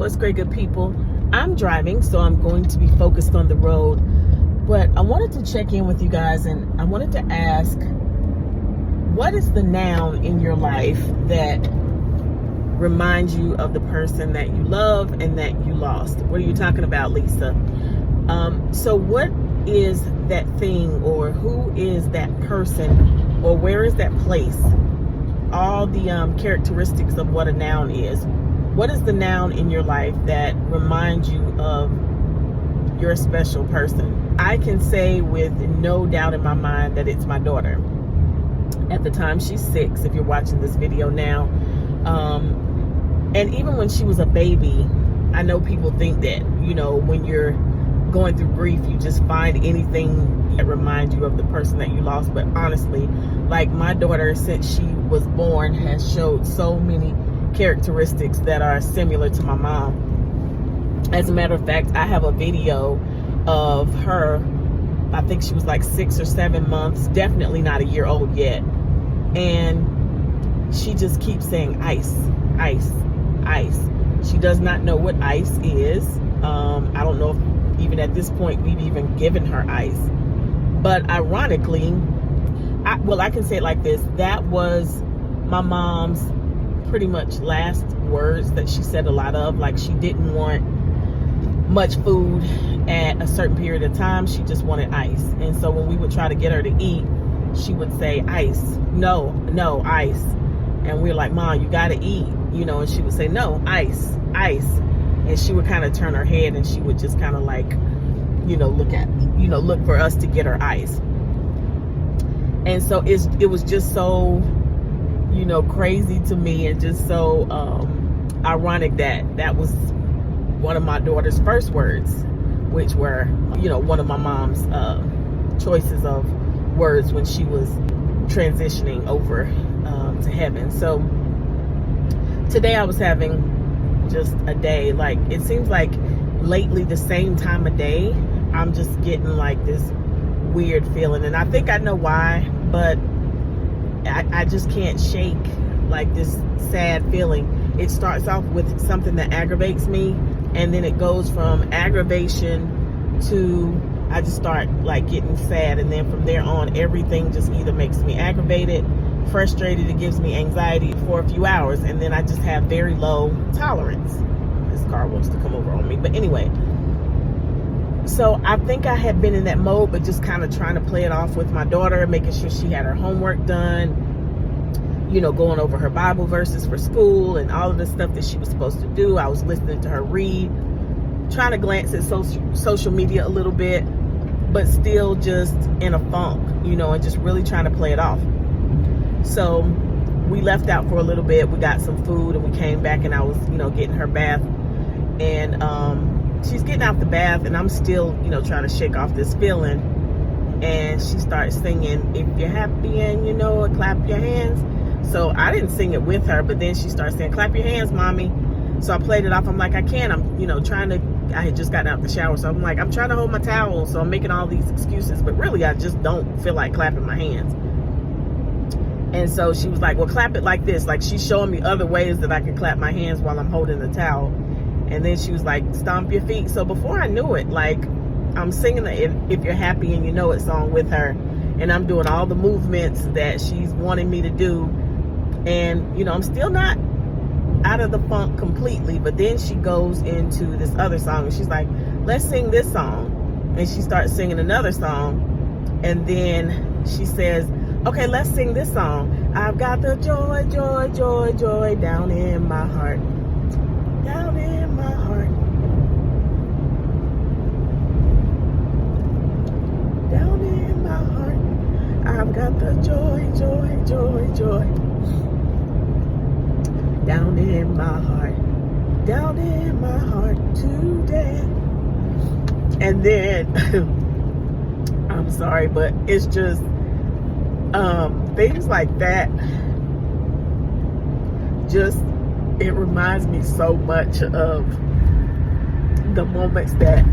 What's great, good people? I'm driving, so I'm going to be focused on the road, but I wanted to check in with you guys, and I wanted to ask, what is the noun in your life that reminds you of the person that you love and that you lost? What are you talking about, Lisa? So what is that thing, or who is that person, or where is that place? All the characteristics of what a noun is. What is the noun in your life that reminds you of your special person? I can say with no doubt in my mind that it's my daughter. At the time, she's 6, if you're watching this video now. And even when she was a baby, I know people think that, you know, when you're going through grief, you just find anything that reminds you of the person that you lost. But honestly, like, my daughter, since she was born, has showed so many characteristics that are similar to my mom. As a matter of fact, I have a video of her. I think she was like 6 or 7 months, definitely not a year old yet, and she just keeps saying ice, ice, ice. She does not know what ice is. I don't know if even at this point we've even given her ice, but ironically, I can say it like this: that was my mom's pretty much last words that she said a lot of. Like, she didn't want much food at a certain period of time. She just wanted ice. And so when we would try to get her to eat, she would say ice, no, ice. And we were like, Mom, you gotta eat, you know. And she would say, no, ice, ice. And she would kind of turn her head, and she would just kind of like, you know, look for us to get her ice. And so it was just so, you know, crazy to me, and just so ironic that was one of my daughter's first words, which were, you know, one of my mom's choices of words when she was transitioning over to heaven. So today I was having just a day, like, it seems like lately the same time of day I'm just getting like this weird feeling, and I think I know why, but I just can't shake like this sad feeling. It starts off with something that aggravates me, and then it goes from aggravation to I just start like getting sad, and then from there on everything just either makes me aggravated, frustrated, it gives me anxiety for a few hours, and then I just have very low tolerance. This car wants to come over on me, but anyway. So I think I had been in that mode, but just kind of trying to play it off with my daughter, making sure she had her homework done, you know, going over her Bible verses for school and all of the stuff that she was supposed to do. I was listening to her read, trying to glance at social media a little bit, but still just in a funk, you know, and just really trying to play it off. So we left out for a little bit. We got some food, and we came back, and I was, you know, getting her bath, and she's getting out the bath, and I'm still, you know, trying to shake off this feeling. And she starts singing, if you're happy and you know it, clap your hands. So I didn't sing it with her, but then she starts saying, clap your hands, mommy. So I played it off. I'm like, I can't. I'm, you know, I had just gotten out the shower. So I'm like, I'm trying to hold my towel. So I'm making all these excuses, but really I just don't feel like clapping my hands. And so she was like, well, clap it like this. Like, she's showing me other ways that I can clap my hands while I'm holding the towel. And then she was like, stomp your feet. So before I knew it, like, I'm singing the If You're Happy and You Know It song with her, and I'm doing all the movements that she's wanting me to do. And, you know, I'm still not out of the funk completely, but then she goes into this other song, and she's like, let's sing this song. And she starts singing another song, and then she says, okay, let's sing this song. I've got the joy, joy, joy, joy down in my heart. Down in my heart. Down in my heart. I've got the joy, joy, joy, joy. Down in my heart. Down in my heart today. And then, I'm sorry, but it's just things like that. Just, it reminds me so much of the moments that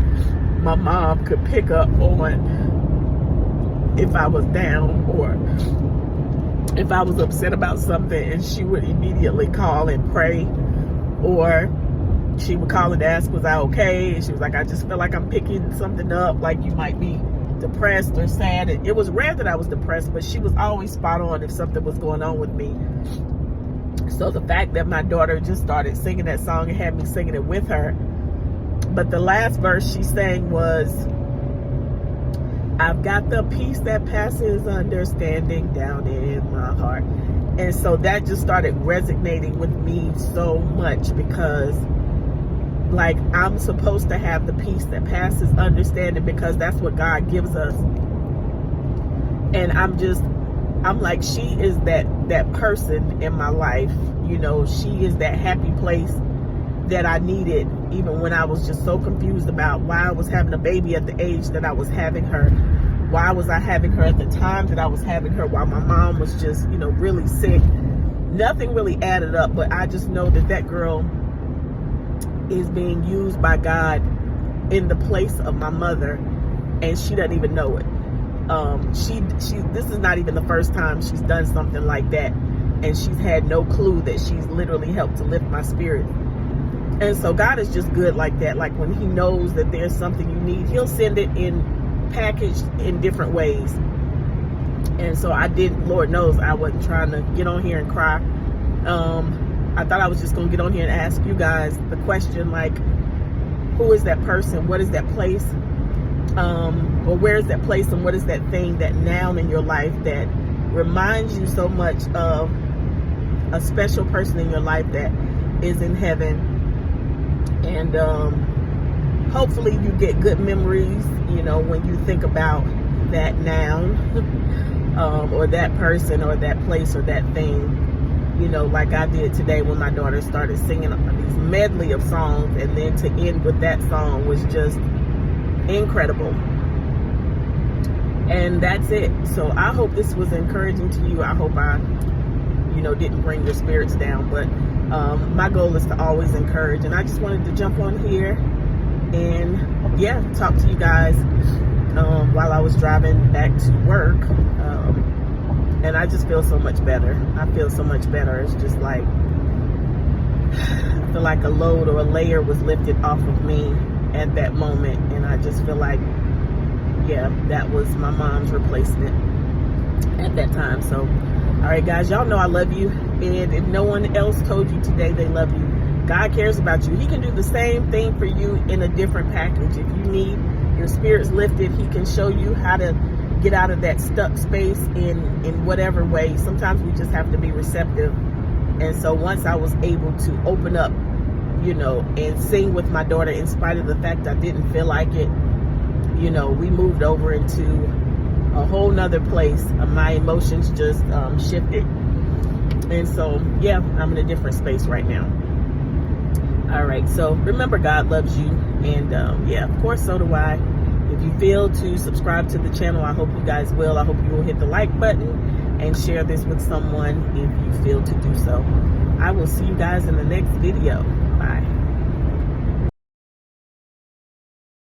my mom could pick up on if I was down, or if I was upset about something, and she would immediately call and pray, or she would call and ask, was I okay? And she was like, I just feel like I'm picking something up, like you might be depressed or sad. It was rare that I was depressed, but she was always spot on if something was going on with me. So the fact that my daughter just started singing that song and had me singing it with her. But the last verse she sang was, I've got the peace that passes understanding down in my heart. And so that just started resonating with me so much, because like, I'm supposed to have the peace that passes understanding, because that's what God gives us. And I'm like, she is that person in my life. You know, she is that happy place that I needed, even when I was just so confused about why I was having a baby at the age that I was having her. Why was I having her at the time that I was having her, while my mom was just, you know, really sick? Nothing really added up, but I just know that girl is being used by God in the place of my mother, and she doesn't even know it. This is not even the first time she's done something like that, and she's had no clue that she's literally helped to lift my spirit. And so God is just good like that. Like, when he knows that there's something you need, he'll send it packaged in different ways. And so Lord knows I wasn't trying to get on here and cry. I thought I was just going to get on here and ask you guys the question, like, who is that person? What is that place? Or where is that place, and what is that thing, that noun in your life that reminds you so much of a special person in your life that is in heaven? And hopefully you get good memories, you know, when you think about that noun or that person or that place or that thing. You know, like I did today when my daughter started singing these medley of songs, and then to end with that song was just incredible. And that's it. So I hope this was encouraging to you. I hope I, you know, didn't bring your spirits down. But my goal is to always encourage. And I just wanted to jump on here and, yeah, talk to you guys while I was driving back to work. And I just feel so much better. I feel so much better. It's just like, I feel like a load or a layer was lifted off of me at that moment. And I just feel like, yeah, that was my mom's replacement at that time. So, all right, guys, y'all know I love you. And if no one else told you today they love you, God cares about you. He can do the same thing for you in a different package. If you need your spirits lifted, he can show you how to get out of that stuck space in whatever way. Sometimes we just have to be receptive. And so once I was able to open up, you know, and sing with my daughter, in spite of the fact I didn't feel like it, you know, we moved over into a whole nother place. My emotions just shifted. And so, yeah, I'm in a different space right now. All right, so remember, God loves you. And yeah, of course, so do I. If you feel to subscribe to the channel, I hope you guys will. I hope you will hit the like button and share this with someone if you feel to do so. I will see you guys in the next video. Bye.